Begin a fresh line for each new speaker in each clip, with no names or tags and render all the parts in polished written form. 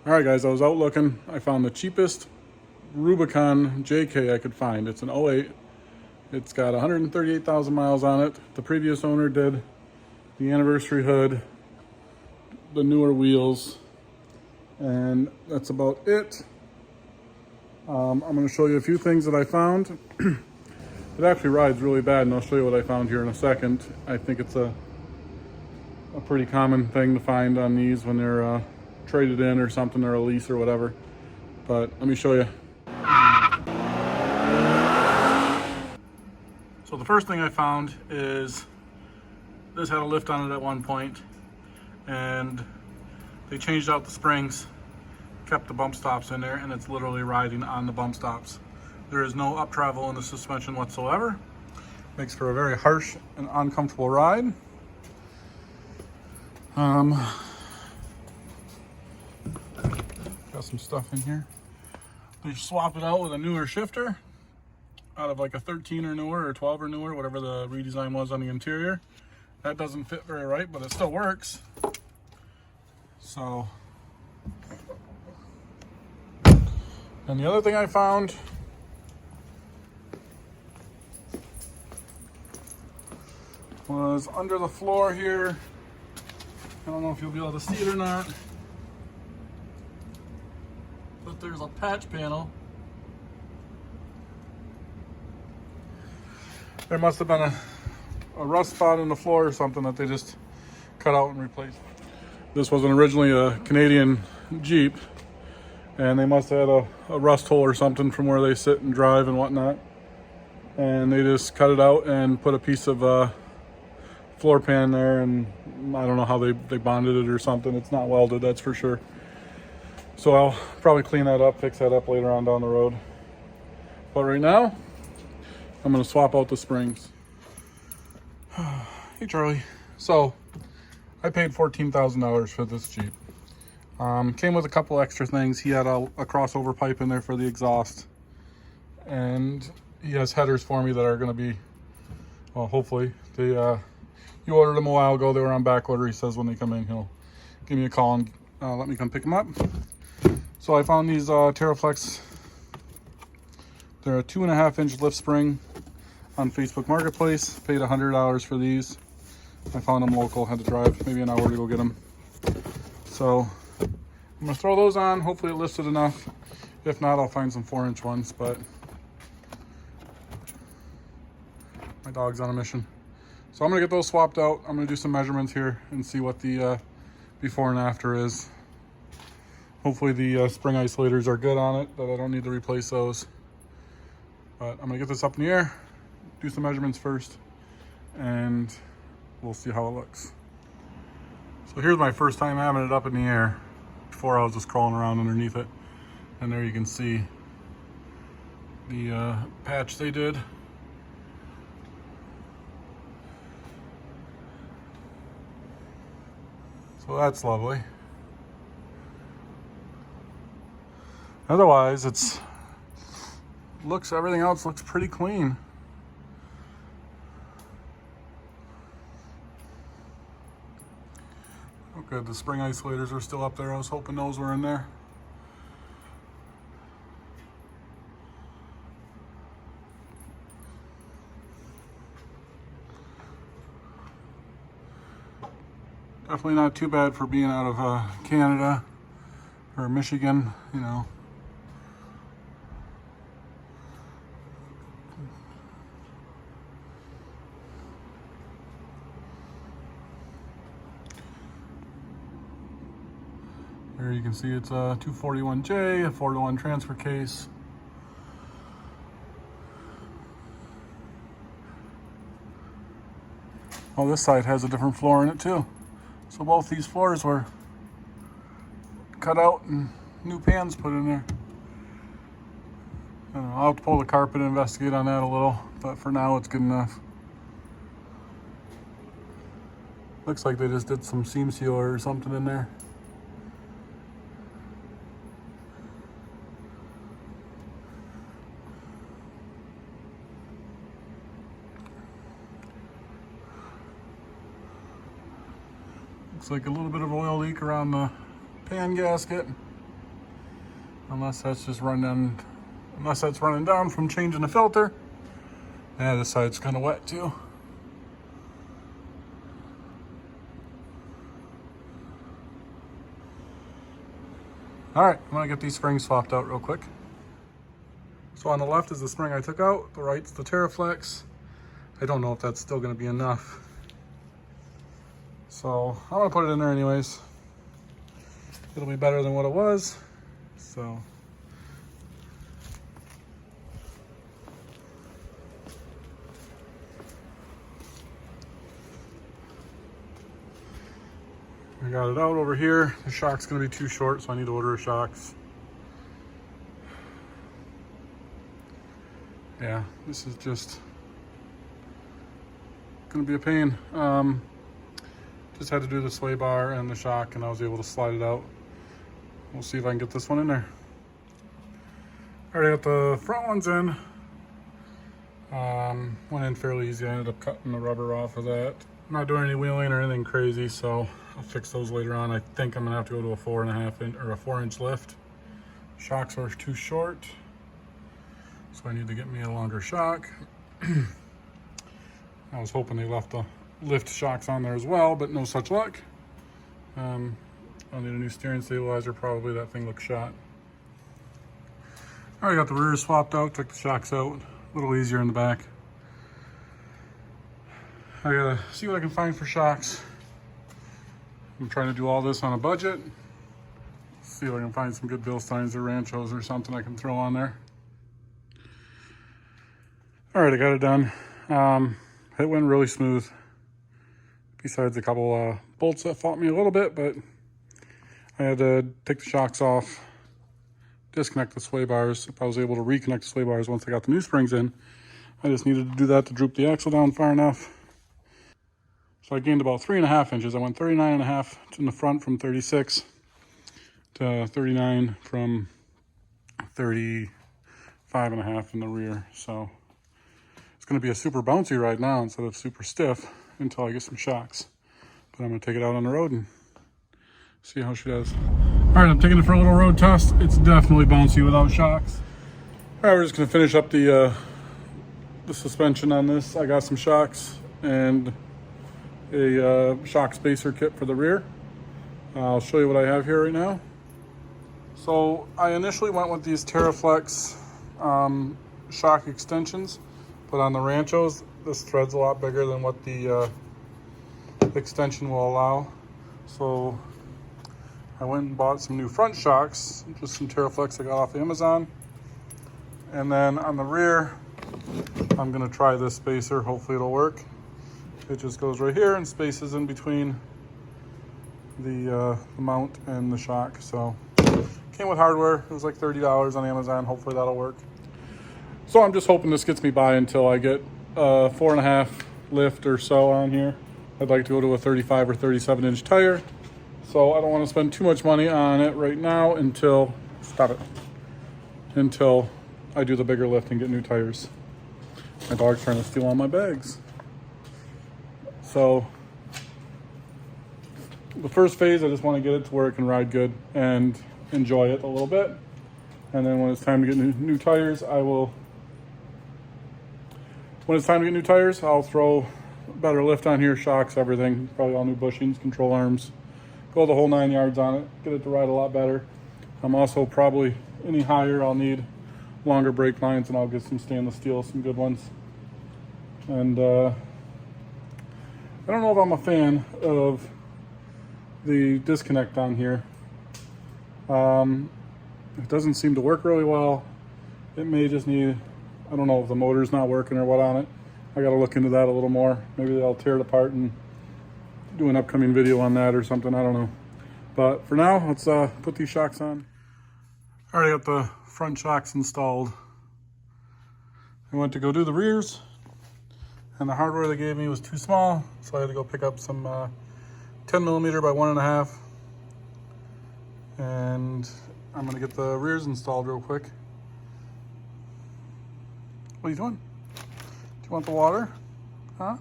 All right, guys, I was out looking. I found the cheapest Rubicon JK I could find. It's an '08. It's got 138,000 miles on it. The previous owner did the anniversary hood, the newer wheels, and that's about it. I'm going to show you a few things that I found. It actually rides really bad, and I'll show you what I found here in a second. I think it's a pretty common thing to find on these when they're traded in or something, or a lease or whatever. But let me show you. So the first thing I found is this had a lift on it at one point, and they changed out the springs, kept the bump stops in there, and it's literally riding on the bump stops. There is no up travel in the suspension whatsoever. Makes for a very harsh and uncomfortable ride. Got some stuff in here. They swapped it out with a newer shifter out of like a 13 or newer, or 12 or newer, whatever the redesign was on the interior. That doesn't fit very right, but it still works. So, and the other thing I found was under the floor here. I don't know if you'll be able to see it or not, but there's a patch panel. There must have been a rust spot in the floor or something that they just cut out and replaced. This wasn't originally a Canadian Jeep, and they must have had a rust hole or something from where they sit and drive and whatnot. And they just cut it out and put a piece of floor pan there, and I don't know how they bonded it or something. It's not welded, that's for sure. So I'll probably clean that up, fix that up later on down the road. But right now, I'm gonna swap out the springs. Hey Charlie. So I paid $14,000 for this Jeep. Came with a couple extra things. He had a crossover pipe in there for the exhaust, and he has headers for me that are gonna be, well, hopefully you ordered them a while ago. They were on back order. He says when they come in, he'll give me a call and let me come pick them up. So I found these TerraFlex. They're a 2.5-inch lift spring on Facebook Marketplace. Paid $100 for these. I found them local. Had to drive maybe an hour to go get them. So I'm gonna throw those on. Hopefully it lifted enough. If not, I'll find some 4-inch ones. But my dog's on a mission. So I'm gonna get those swapped out. I'm gonna do some measurements here and see what the before and after is. Hopefully the spring isolators are good on it, that I don't need to replace those. But I'm gonna get this up in the air, do some measurements first, and we'll see how it looks. So here's my first time having it up in the air. Before I was just crawling around underneath it. And there you can see the patch they did. So that's lovely. Otherwise, everything else looks pretty clean. Okay, the spring isolators are still up there. I was hoping those were in there. Definitely not too bad for being out of Canada or Michigan, you know. There you can see it's a 241J, a 4-to-1 transfer case. Oh, this side has a different floor in it too. So both these floors were cut out and new pans put in there. I don't know, I'll have to pull the carpet and investigate on that a little, but for now it's good enough. Looks like they just did some seam sealer or something in there. Looks like a little bit of oil leak around the pan gasket. Unless that's just running down from changing the filter. Yeah, this side's kind of wet too. All right, I'm gonna get these springs swapped out real quick. So on the left is the spring I took out, the right's the Terraflex. I don't know if that's still gonna be enough. So I'm gonna put it in there anyways. It'll be better than what it was, so. I got it out over here. The shock's gonna be too short, so I need to order shocks. Yeah, this is just gonna be a pain. Just had to do the sway bar and the shock, and I was able to slide it out. We'll see if I can get this one in there. Already got the front ones in. Went in fairly easy. I ended up cutting the rubber off of that. I'm not doing any wheeling or anything crazy, so I'll fix those later on. I think I'm gonna have to go to a 4.5 inch or a 4-inch lift. Shocks are too short, so I need to get me a longer shock. I was hoping they left the lift shocks on there as well, but no such luck. I'll need a new steering stabilizer. Probably that thing looks shot. Already got the rear swapped out, took the shocks out. A little easier in the back. I gotta see what I can find for shocks. I'm trying to do all this on a budget. See if I can find some good Bilsteins or Ranchos or something I can throw on there. All right, I got it done. It went really smooth. Besides a couple bolts that fought me a little bit, but I had to take the shocks off, disconnect the sway bars. If I was able to reconnect the sway bars once I got the new springs in, I just needed to do that to droop the axle down far enough. So I gained about 3.5 inches. I went 39.5 in the front from 36 to 39 from 35.5 in the rear. So it's going to be a super bouncy ride now instead of super stiff until I get some shocks. But I'm going to take it out on the road and see how she does. All right, I'm taking it for a little road test. It's definitely bouncy without shocks. All right, we're just going to finish up the suspension on this. I got some shocks and a shock spacer kit for the rear. I'll show you what I have here right now. So I initially went with these Terraflex shock extensions, but on the Ranchos, this thread's a lot bigger than what the extension will allow. So I went and bought some new front shocks, just some Terraflex I got off Amazon. And then on the rear, I'm gonna try this spacer. Hopefully it'll work. It just goes right here and spaces in between the mount and the shock. So came with hardware. It was like $30 on Amazon. Hopefully that'll work. So I'm just hoping this gets me by until I get a 4.5 lift or so on here. I'd like to go to a 35 or 37 inch tire. So I don't want to spend too much money on it right now until I do the bigger lift and get new tires. My dog's trying to steal all my bags. So the first phase, I just want to get it to where it can ride good and enjoy it a little bit. And then when it's time to get new tires, I'll throw better lift on here, shocks, everything, probably all new bushings, control arms, go the whole 9 yards on it, get it to ride a lot better. I'm also probably any higher, I'll need longer brake lines, and I'll get some stainless steel, some good ones. And I don't know if I'm a fan of the disconnect on here. It doesn't seem to work really well. It may just need, I don't know if the motor's not working or what on it. I gotta look into that a little more. Maybe I'll tear it apart and do an upcoming video on that or something, I don't know. But for now, let's put these shocks on. I already got the front shocks installed. I went to go do the rears, and the hardware they gave me was too small, so I had to go pick up some 10mm by 1.5. And I'm gonna get the rears installed real quick. What are you doing? Do you want the water? Huh?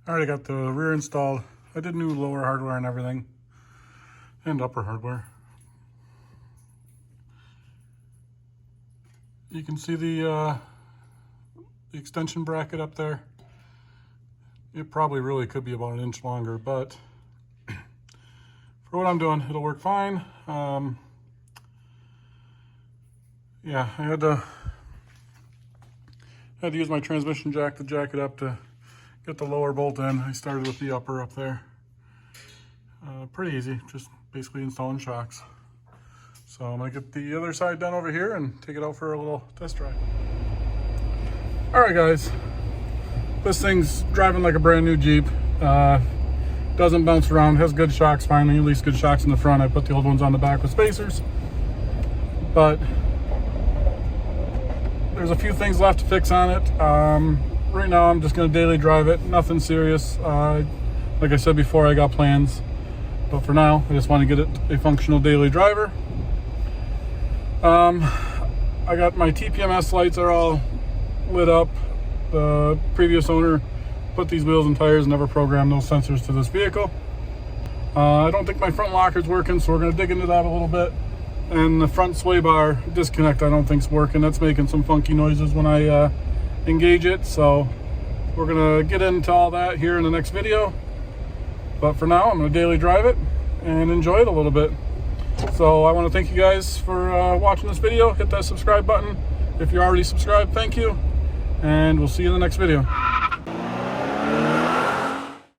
I already got the rear installed. I did new lower hardware and everything, and upper hardware. You can see the extension bracket up there. It probably really could be about an inch longer, but for what I'm doing, it'll work fine. Yeah, I had to use my transmission jack to jack it up to get the lower bolt in. I started with the upper up there. Pretty easy, just basically installing shocks. So I'm gonna get the other side done over here and take it out for a little test drive. All right, guys, this thing's driving like a brand new Jeep. Doesn't bounce around, has good shocks finally, at least good shocks in the front. I put the old ones on the back with spacers. But there's a few things left to fix on it. Right now I'm just gonna daily drive it, nothing serious. Like I said before, I got plans. But for now, I just want to get it a functional daily driver. I got my TPMS lights are all lit up. The previous owner put these wheels and tires, never programmed those sensors to this vehicle. I don't think my front locker's working, so we're going to dig into that a little bit. And the front sway bar disconnect I don't think's working. That's making some funky noises when I engage it. So we're going to get into all that here in the next video. But for now, I'm going to daily drive it and enjoy it a little bit. So I want to thank you guys for watching this video. Hit that subscribe button. If you're already subscribed, thank you. And we'll see you in the next video.